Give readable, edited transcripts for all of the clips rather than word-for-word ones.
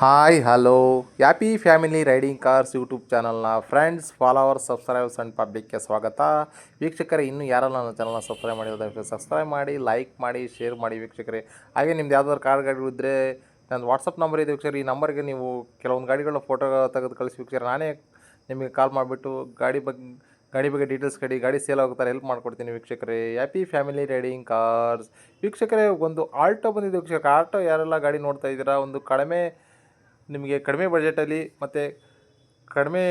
Hi hello happy family riding cars YouTube ಚಾನಲ್ನ friends followers subscribers and ಪಬ್ಲಿಕ್ಗೆ ಸ್ವಾಗತ. ವೀಕ್ಷಕರೇ, ಇನ್ನೂ ಯಾರೆಲ್ಲ ನನ್ನ ಚಾನಲ್ನ ಸಬ್ಸ್ಕ್ರೈಬ್ ಮಾಡಿರೋದಕ್ಕೆ ಸಬ್ಸ್ಕ್ರೈಬ್ ಮಾಡಿ, ಲೈಕ್ ಮಾಡಿ, ಶೇರ್ ಮಾಡಿ ವೀಕ್ಷಕರೇ. ಹಾಗೆ ನಿಮ್ದು ಯಾವ್ದಾದ್ರು ಕಾರ್ ಗಾಡಿಗಳಿದ್ದರೆ ನನ್ನ ವಾಟ್ಸಪ್ ನಂಬರ್ ಇದೆ ವೀಕ್ಷಕರೇ. ಈ ನಂಬರ್ಗೆ ನೀವು ಕೆಲವೊಂದು ಗಾಡಿಗಳನ್ನ ಫೋಟೋ ತೆಗೆದು ಕಳಿಸಿ ವೀಕ್ಷಕರೇ. ನಾನೇ ನಿಮಗೆ ಕಾಲ್ ಮಾಡಿಬಿಟ್ಟು ಗಾಡಿ ಬಗ್ಗೆ ಡೀಟೇಲ್ಸ್ ಗಾಡಿ ಸೇಲ್ ಆಗುತ್ತಾರೆ ಹೆಲ್ಪ್ ಮಾಡ್ಕೊಡ್ತೀನಿ ವೀಕ್ಷಕರೇ. ಹ್ಯಾಪಿ ಫ್ಯಾಮಿಲಿ ರೈಡಿಂಗ್ ಕಾರ್ಸ್ ವೀಕ್ಷಕರೇ. ಒಂದು ಆಲ್ಟೋ ಬಂದಿದೆ ವೀಕ್ಷಕರೇ. ಆಲ್ಟೋ ಯಾರೆಲ್ಲ ಗಾಡಿ ನೋಡ್ತಾ ಇದ್ದೀರಾ, ಒಂದು ನಿಮಗೆ ಕಡಿಮೆ ಬಜೆಟಲ್ಲಿ ಮತ್ತು ಕಡಿಮೆ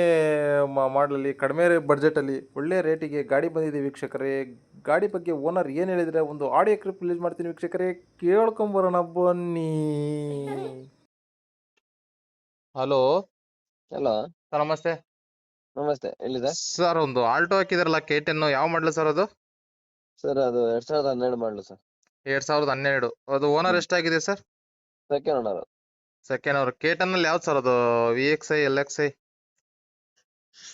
ಮಾಡಲಲ್ಲಿ ಕಡಿಮೆ ಬಡ್ಜೆಟಲ್ಲಿ ಒಳ್ಳೆ ರೇಟಿಗೆ ಗಾಡಿ ಬಂದಿದೆ ವೀಕ್ಷಕರೇ. ಗಾಡಿ ಬಗ್ಗೆ ಓನರ್ ಏನು ಹೇಳಿದರೆ ಒಂದು ಆಡಿಯೋ ಕ್ಲಿಪ್ ರಿಲೀಸ್ ಮಾಡ್ತೀನಿ ವೀಕ್ಷಕರೇ, ಕೇಳ್ಕೊಂಬರೋಣ ಬನ್ನಿ. ಹಲೋ ಹಲೋ, ಸರ್, ನಮಸ್ತೆ. ನಮಸ್ತೆ. ಎಲ್ಲಿದೆ ಸರ್, ಒಂದು ಆಲ್ಟೋ ಹಾಕಿದ್ರಲ್ಲ K10, ಯಾವ ಮಾಡಲು ಸರ್ ಅದು? ಸರ್? ಅದು 2012 ಮಾಡಲು ಸರ್. 2012. ಅದು ಓನರ್ ಎಷ್ಟಾಗಿದೆ sir? Second owner. Second owner. K10 ಅಲ್ಲಿ ಯಾವ್ದು ಸರ್ ಅದು? VXI, LXI?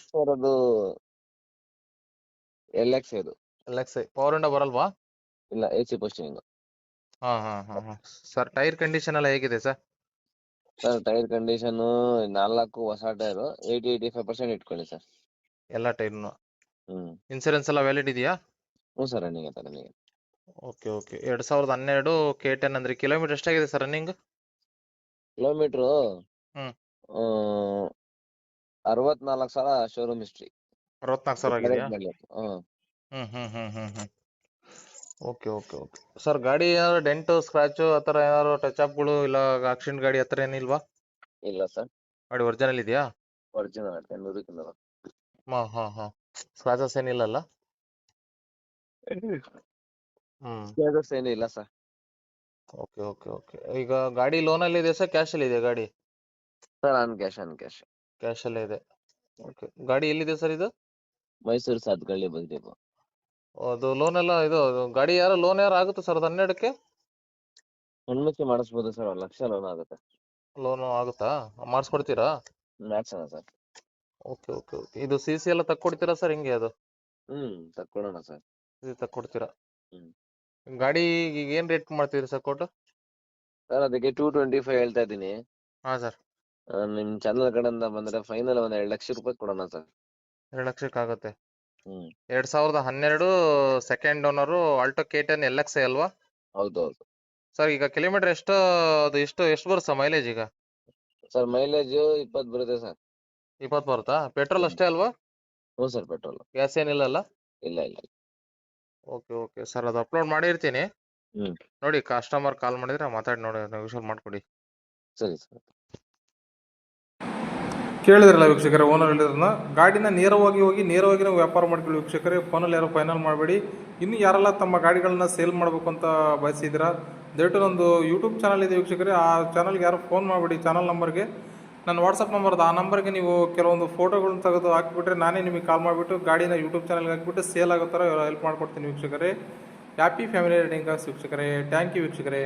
ಸರ್ ಅದು LX ಇದು. LXI ಪವರ್ ವಿಂಡೋ ಬರಲ್ವಾ? ಇಲ್ಲ, AC ಪೋಸ್ಟಿಂಗ್. ಹಾಂ. ಸರ್, ಟೈರ್ ಕಂಡೀಷನ್ ಎಲ್ಲ ಹೇಗಿದೆ ಸರ್? ಸರ್, ಟೈರ್ ಕಂಡೀಷನ್ 4 ಹೊಸ ಟೈರ್ 85% ಇಟ್ಕೊಳ್ಳಿ ಸರ್. ಎಲ್ಲ ಟೈರ್ನು. ಹ್ಮ್ ಇನ್ಸೂರೆನ್ಸ್ ಎಲ್ಲ ವ್ಯಾಲಿಡ್ ಇದೆಯಾ? ಹ್ಞೂ ಸರ್, ರನ್ನಿಂಗ್ ಆಯ್ತಾ ರನ್ನಿಂಗ್. ಓಕೆ. 2012 K10 ಅಂದ್ರೆ ಕಿಲೋಮೀಟರ್ ಎಷ್ಟಾಗಿದೆ ಸರ್ ರನ್ನಿಂಗ್? ಕಿಲೋಮೀಟ್ರು ಹ್ಮ್ 64,000 ಶೋರೂಮ್ ಹಿಸ್ಟ್ರಿ. 64,000 ಆಗಿದೆಯಾ? ಹ್ಮ್. ಓಕೆ. ಸರ್, ಗಾಡಿ ಏನಾದ್ರು ಡೆಂಟು ಸ್ಕ್ರಾಚು ಆ ಥರ ಏನಾದ್ರು ಟಚ್ ಅಪ್ಗಳು ಇಲ್ಲ ಆಕ್ಸಿಡೆಂಟ್ ಗಾಡಿ ಆ ಥರ ಏನಿಲ್ವಾ? ಇಲ್ಲ ಸರ್, ಗಾಡಿ ಒರಿಜಿನಲ್ ಇದೆಯಾ? ಒರಿಜಿನಲ್ 100%. ಹಾಂ. ಸ್ಕ್ರಾಚಸ್ ಏನಿಲ್ಲಲ್ಲ? ಹ್ಮ್ ಏನೂ ಇಲ್ಲ ಸರ್. ಓಕೆ. ಈಗ ಗಾಡಿ ಲೋನಲ್ಲಿ ಇದೆ ಸರ್, ಕ್ಯಾಶಲ್ಲಿ ಇದೆ ಗಾಡಿ? Sir, on cash. ಕ್ಯಾಶಲ್ಲೇ ಇದೆ. ಓಕೆ. ಗಾಡಿ ಎಲ್ಲಿದೆ ಸರ್ ಇದು? ಮೈಸೂರು ಸಾತ್ಗಳ್ಳಿ ಬಂದಿದ್ದೀವಿ. ಅದು ಲೋನ್ ಎಲ್ಲ ಗಾಡಿ ಲೋನ್ ಆಗುತ್ತೆ ಸರ್ ಅದು 12ಕ್ಕೆ? ಹೆಣ್ಮಕ್ಳು ಮಾಡಿಸ್ಬೋದು ಸರ್, 1 ಲಕ್ಷ ಲೋನ್ ಆಗುತ್ತೆ. ಲೋನು ಆಗುತ್ತಾ? ಮಾಡಿಸ್ಕೊಡ್ತೀರಾ? Max sir. ಓಕೆ. ಇದು CC ಎಲ್ಲ ತಕ್ಕೊಡ್ತೀರಾ ಸರ್, ಹಿಂಗೆ ಅದು? ತಕ್ಕೊಡೋಣ ಸರ್. ಇದು ತಕ್ಕೊಡ್ತೀರಾ? ಹ್ಮ್. ಗಾಡಿ ಈಗ ಏನ್ ರೇಟ್ ಮಾಡ್ತೀರಿ ಸರ್ ಕೊಟ್ಟು? ಸರ್, ಅದಕ್ಕೆ 225 ಹೇಳ್ತಾ ಇದ್ದೀನಿ. ಹಾಂ ಸರ್. ನಿಮ್ ಚಾನಲ್ ಕಡೆಯಿಂದ ಬಂದ್ರೆ ಫೈನಲ್ 2 ಲಕ್ಷ ರೂಪಾಯಿ ಕೊಡೋಣ ಸರ್. 2 ಲಕ್ಷಕ್ಕೆ ಆಗುತ್ತೆ. ಹ್ಮ್ 2012 second owner Alto K10 LXI ಅಲ್ವಾ? ಹೌದು. ಸರ್, ಈಗ ಕಿಲೋಮೀಟರ್ ಎಷ್ಟು ಬರುತ್ತೆ ಮೈಲೇಜ್ ಈಗ? ಸರ್, ಮೈಲೇಜ್ 20 ಬರುತ್ತೆ ಸರ್. 20 ಬರುತ್ತಾ? ಪೆಟ್ರೋಲ್ ಅಷ್ಟೇ ಅಲ್ವಾ? ಹ್ಞೂ ಸರ್, ಪೆಟ್ರೋಲ್. ಗ್ಯಾಸ್ ಏನಿಲ್ಲಲ್ಲ? ಇಲ್ಲ. ಓಕೆ ಸರ್, ಅದು ಅಪ್ಲೋಡ್ ಮಾಡಿರ್ತೀನಿ. ಹ್ಮ್ ನೋಡಿ, ಕಸ್ಟಮರ್ ಕಾಲ್ ಮಾಡಿದ್ರೆ ಮಾತಾಡಿ ನೋಡಿ, ನೆಗೋಷಿಯೇಟ್ ಮಾಡ್ಕೊಡಿ. ಸರಿ ಸರ್. ಕೇಳಿದ್ರಲ್ಲ ವೀಕ್ಷಕರೇ, ಓನರ್ ಹೇಳಿದ್ರನ್ನ ಗಾಡಿನ ನೇರವಾಗಿ ನಾವು ವ್ಯಾಪಾರ ಮಾಡ್ಕೊಳ್ಳಿ ವೀಕ್ಷಕರೇ. ಫೋನಲ್ಲಿ ಯಾರು ಫೈನಲ್ ಮಾಡಬೇಡಿ. ಇನ್ನು ಯಾರೆಲ್ಲ ತಮ್ಮ ಗಾಡಿಗಳನ್ನ ಸೇಲ್ ಮಾಡಬೇಕು ಅಂತ ಬಯಸಿದ್ದೀರಾ, ದಯವಿಟ್ಟು ನಂದು ಯೂಟ್ಯೂಬ್ ಚಾನಲ್ ಇದೆ ವೀಕ್ಷಕರೇ. ಆ ಚಾನಲ್ಗೆ ಯಾರು ಫೋನ್ ಮಾಡಬೇಡಿ. ಚಾನಲ್ ನಂಬರ್ಗೆ ನನ್ನ ವಾಟ್ಸಪ್ ನಂಬರ್ ಆ ನಂಬರ್ಗೆ ನೀವು ಕೆಲವೊಂದು ಫೋಟೋಗಳನ್ನ ತೆಗೆದು ಹಾಕಿಬಿಟ್ರೆ ನಾನೇ ನಿಮಗೆ ಕಾಲ್ ಮಾಡಿಬಿಟ್ಟು ಗಾಡಿನ ಯೂಟ್ಯೂಬ್ ಚಾನಲ್ಗೆ ಹಾಕಿಬಿಟ್ಟು ಸೇಲ್ ಆಗೋ ಥರ ಹೆಲ್ಪ್ ಮಾಡ್ಕೊಡ್ತೀನಿ ವೀಕ್ಷಕರೇ. ಹ್ಯಾಪಿ ಫ್ಯಾಮಿಲಿ ರೈಡಿಂಗ್ ಕಾರ್ಸ್ ವೀಕ್ಷಕರೇ. ಥ್ಯಾಂಕ್ ಯು ವೀಕ್ಷಕರೇ.